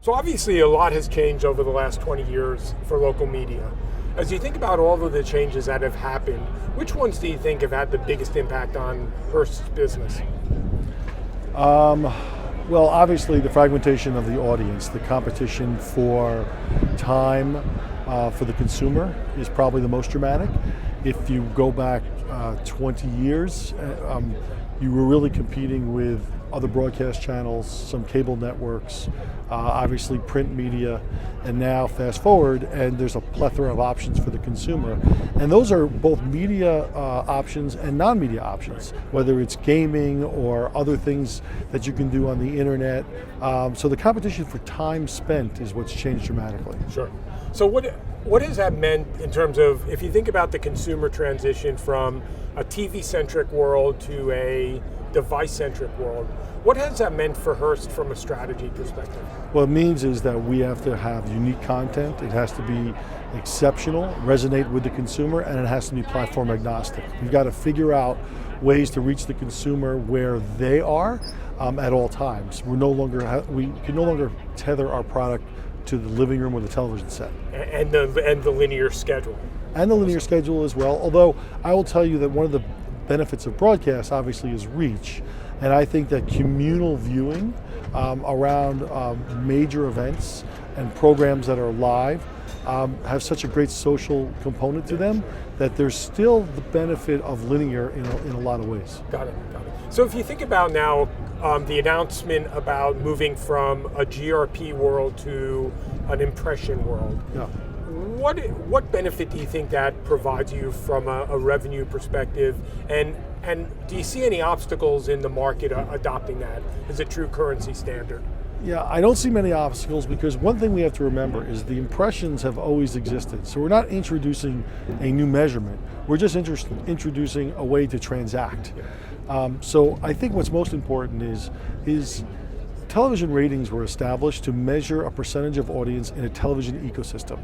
So obviously a lot has changed over the last 20 years for local media. As you think about all of the changes that have happened, which ones do you think have had the biggest impact on Hearst's business? Well, obviously the fragmentation of the audience, the competition for time for the consumer is probably the most dramatic. If you go back 20 years, you were really competing with other broadcast channels, some cable networks, obviously print media, and now fast forward and there's a plethora of options for the consumer. And those are both media options and non-media options, whether it's gaming or other things that you can do on the internet. So the competition for time spent is what's changed dramatically. Sure. So what has that meant in terms of, if you think about the consumer transition from a TV-centric world to a device-centric world, what has that meant for Hearst from a strategy perspective? What it means is that we have to have unique content. It has to be exceptional, resonate with the consumer, and it has to be platform agnostic. We've got to figure out ways to reach the consumer where they are at all times. We can no longer tether our product to the living room or the television set. And the linear schedule. And the linear schedule as well, although I will tell you that one of the benefits of broadcast obviously is reach. And I think that communal viewing around major events and programs that are live have such a great social component to them that there's still the benefit of linear in a lot of ways. Got it. So if you think about now the announcement about moving from a GRP world to an impression world, yeah. What benefit do you think that provides you from a revenue perspective, and do you see any obstacles in the market adopting that as a true currency standard? Yeah, I don't see many obstacles because one thing we have to remember is the impressions have always existed. So we're not introducing a new measurement. We're just introducing a way to transact. So I think what's most important is television ratings were established to measure a percentage of audience in a television ecosystem.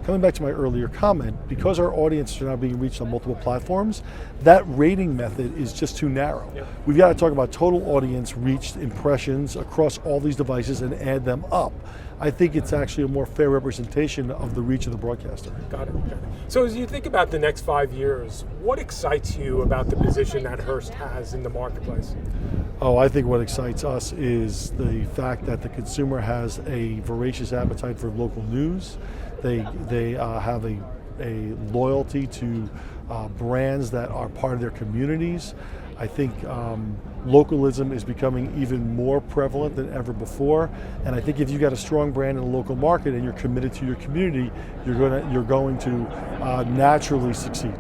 Coming back to my earlier comment, because our audiences are now being reached on multiple platforms, that rating method is just too narrow. Yep. We've got to talk about total audience reached impressions across all these devices and add them up. I think it's actually a more fair representation of the reach of the broadcaster. Got it. So as you think about the next 5 years, what excites you about the position that Hearst has in the marketplace? Oh, I think what excites us is the fact that the consumer has a voracious appetite for local news. They have a loyalty to brands that are part of their communities. I think localism is becoming even more prevalent than ever before, and I think if you've got a strong brand in a local market and you're committed to your community, you're going to naturally succeed.